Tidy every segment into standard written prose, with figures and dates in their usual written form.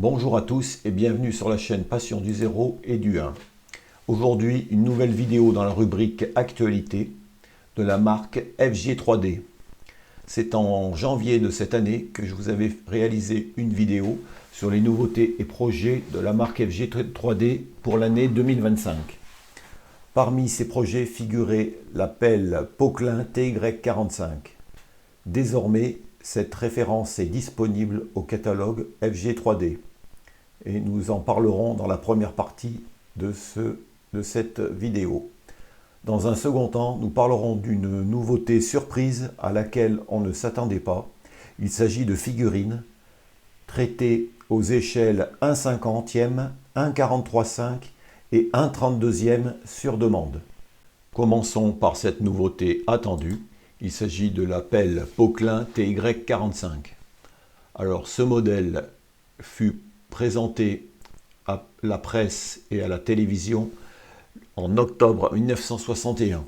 Bonjour à tous et bienvenue sur la chaîne Passion du 0 et du 1. Aujourd'hui, une nouvelle vidéo dans la rubrique Actualité de la marque FG3D. C'est en janvier de cette année que je vous avais réalisé une vidéo sur les nouveautés et projets de la marque FG3D pour l'année 2025. Parmi ces projets figurait la pelle Poquelin TY45. Désormais, cette référence est disponible au catalogue FG3D et nous en parlerons dans la première partie de cette vidéo. Dans un second temps, nous parlerons d'une nouveauté surprise à laquelle on ne s'attendait pas. Il s'agit de figurines traitées aux échelles 1/50e, 1/43/5 et 1/32e sur demande. Commençons par cette nouveauté attendue. Il s'agit de la pelle Poquelin TY45. Alors ce modèle fut présenté à la presse et à la télévision en octobre 1961.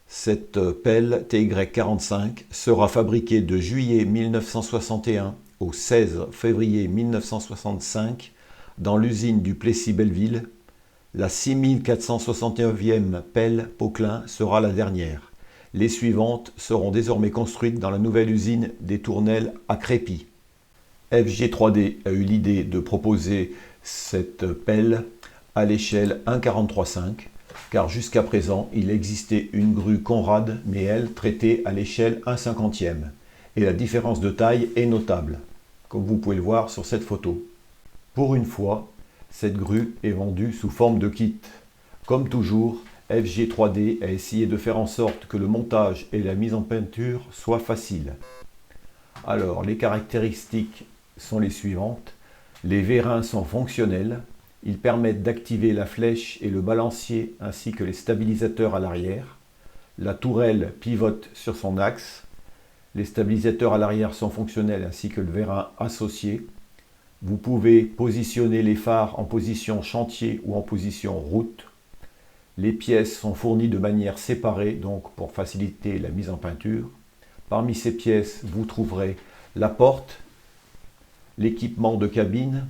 Cette pelle TY45 sera fabriquée de juillet 1961 au 16 février 1965 dans l'usine du Plessis-Belleville. La 6469e pelle Poquelin sera la dernière. Les suivantes seront désormais construites dans la nouvelle usine des Tournelles à Crépy. FG3D a eu l'idée de proposer cette pelle à l'échelle 1/43/5 car jusqu'à présent il existait une grue Conrad mais elle traitée à l'échelle 1/50e et la différence de taille est notable comme vous pouvez le voir sur cette photo. Pour une fois, cette grue est vendue sous forme de kit. Comme toujours, FG3D a essayé de faire en sorte que le montage et la mise en peinture soient faciles. Alors, les caractéristiques sont les suivantes. Les vérins sont fonctionnels. Ils permettent d'activer la flèche et le balancier ainsi que les stabilisateurs à l'arrière. La tourelle pivote sur son axe. Les stabilisateurs à l'arrière sont fonctionnels ainsi que le vérin associé. Vous pouvez positionner les phares en position chantier ou en position route. Les pièces sont fournies de manière séparée, donc pour faciliter la mise en peinture. Parmi ces pièces, vous trouverez la porte, l'équipement de cabine,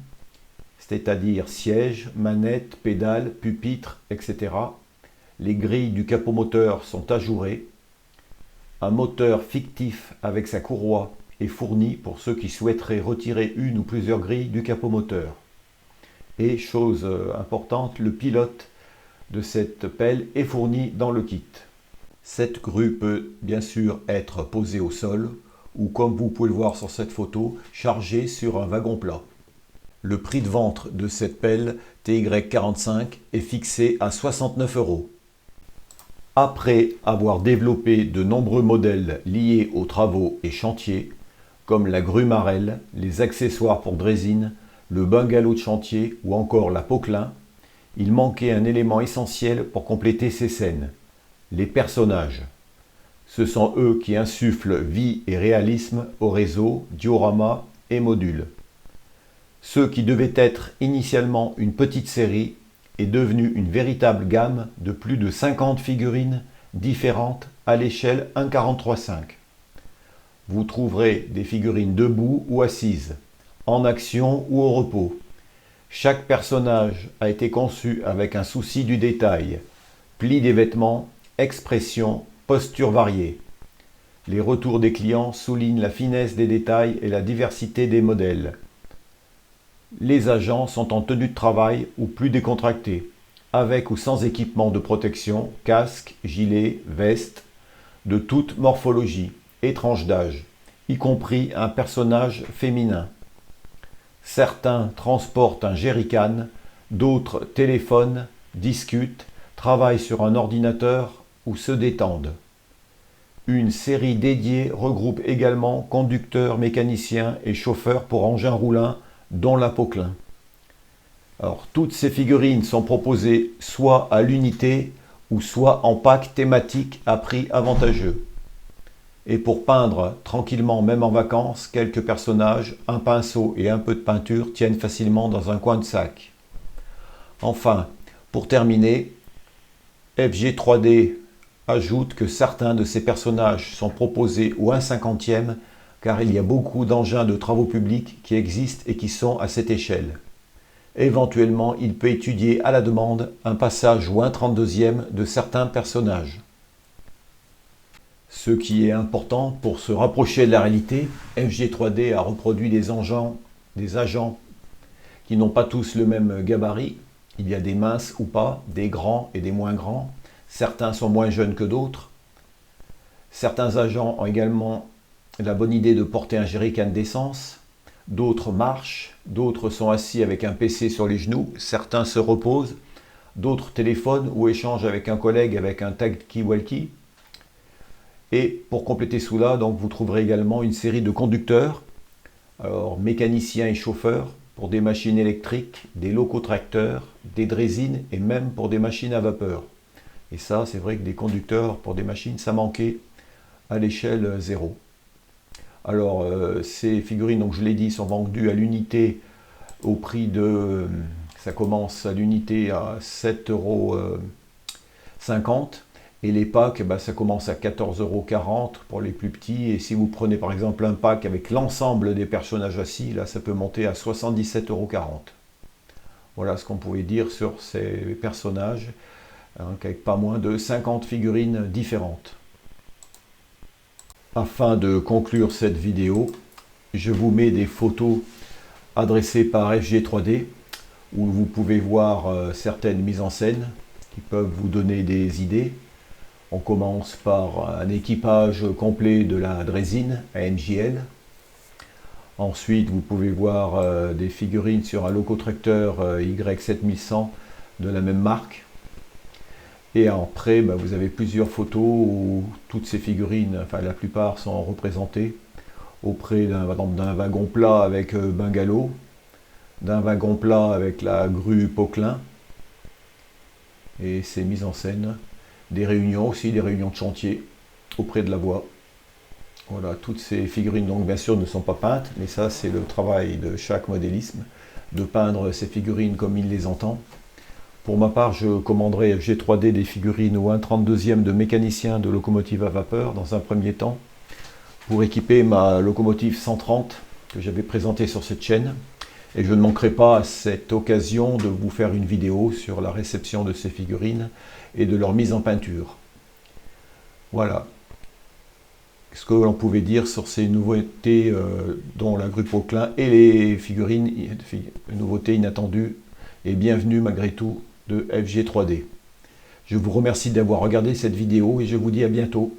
c'est-à-dire siège, manette, pédale, pupitre, etc. Les grilles du capot moteur sont ajourées. Un moteur fictif avec sa courroie est fourni pour ceux qui souhaiteraient retirer une ou plusieurs grilles du capot moteur. Et chose importante, le pilote de cette pelle est fourni dans le kit. Cette grue peut bien sûr être posée au sol ou comme vous pouvez le voir sur cette photo, chargée sur un wagon plat. Le prix de vente de cette pelle TY45 est fixé à 69 €. Après avoir développé de nombreux modèles liés aux travaux et chantiers, comme la grue Marelle, les accessoires pour draisine, le bungalow de chantier ou encore la Poquelin, il manquait un élément essentiel pour compléter ces scènes, les personnages. Ce sont eux qui insufflent vie et réalisme au réseau, diorama et module. Ce qui devait être initialement une petite série est devenu une véritable gamme de plus de 50 figurines différentes à l'échelle 1/43/5. Vous trouverez des figurines debout ou assises, en action ou au repos. Chaque personnage a été conçu avec un souci du détail, pli des vêtements, expression, posture variée. Les retours des clients soulignent la finesse des détails et la diversité des modèles. Les agents sont en tenue de travail ou plus décontractés, avec ou sans équipement de protection, casque, gilet, veste, de toute morphologie et tranche d'âge, y compris un personnage féminin. Certains transportent un jerrycan, d'autres téléphonent, discutent, travaillent sur un ordinateur ou se détendent. Une série dédiée regroupe également conducteurs, mécaniciens et chauffeurs pour engins roulants, dont la Poquelin. Alors, toutes ces figurines sont proposées soit à l'unité ou soit en pack thématique à prix avantageux. Et pour peindre tranquillement, même en vacances, quelques personnages, un pinceau et un peu de peinture tiennent facilement dans un coin de sac. Enfin, pour terminer, FG3D ajoute que certains de ces personnages sont proposés au 1/50e car il y a beaucoup d'engins de travaux publics qui existent et qui sont à cette échelle. Éventuellement, il peut étudier à la demande un passage ou un 32e de certains personnages. Ce qui est important pour se rapprocher de la réalité, FG3D a reproduit des agents qui n'ont pas tous le même gabarit. Il y a des minces ou pas, des grands et des moins grands. Certains sont moins jeunes que d'autres. Certains agents ont également la bonne idée de porter un jerrycan d'essence. D'autres marchent, d'autres sont assis avec un PC sur les genoux. Certains se reposent, d'autres téléphonent ou échangent avec un collègue avec un talkie-walkie. Et pour compléter cela, donc, vous trouverez également une série de conducteurs, alors mécaniciens et chauffeurs, pour des machines électriques, des locotracteurs, des draisines et même pour des machines à vapeur. Et ça, c'est vrai que des conducteurs pour des machines, ça manquait à l'échelle 0. Alors, ces figurines, donc je l'ai dit, sont vendues à l'unité au prix de... Ça commence à l'unité à 7,50 €. Et les packs, ça commence à 14,40 € pour les plus petits. Et si vous prenez par exemple un pack avec l'ensemble des personnages assis, là ça peut monter à 77,40 €. Voilà ce qu'on pouvait dire sur ces personnages, avec pas moins de 50 figurines différentes. Afin de conclure cette vidéo, je vous mets des photos adressées par FG3D, où vous pouvez voir certaines mises en scène qui peuvent vous donner des idées. On commence par un équipage complet de la draisine ANJL. Ensuite, vous pouvez voir des figurines sur un locotracteur Y7100 de la même marque. Et après, vous avez plusieurs photos où toutes ces figurines, enfin la plupart sont représentées auprès d'un wagon plat avec bungalow, d'un wagon plat avec la grue Poquelin. Et c'est mis en scène. Des réunions aussi, des réunions de chantier auprès de la voie. Voilà, toutes ces figurines, donc bien sûr, ne sont pas peintes, mais ça, c'est le travail de chaque modélisme, de peindre ces figurines comme il les entend. Pour ma part, je commanderai FG3D des figurines ou un 32e de mécanicien de locomotive à vapeur dans un premier temps, pour équiper ma locomotive 130 que j'avais présentée sur cette chaîne. Et je ne manquerai pas à cette occasion de vous faire une vidéo sur la réception de ces figurines et de leur mise en peinture. Voilà ce que l'on pouvait dire sur ces nouveautés dont la grue Poquelin et les figurines, nouveautés inattendues et bienvenues malgré tout de FG3D. Je vous remercie d'avoir regardé cette vidéo et je vous dis à bientôt.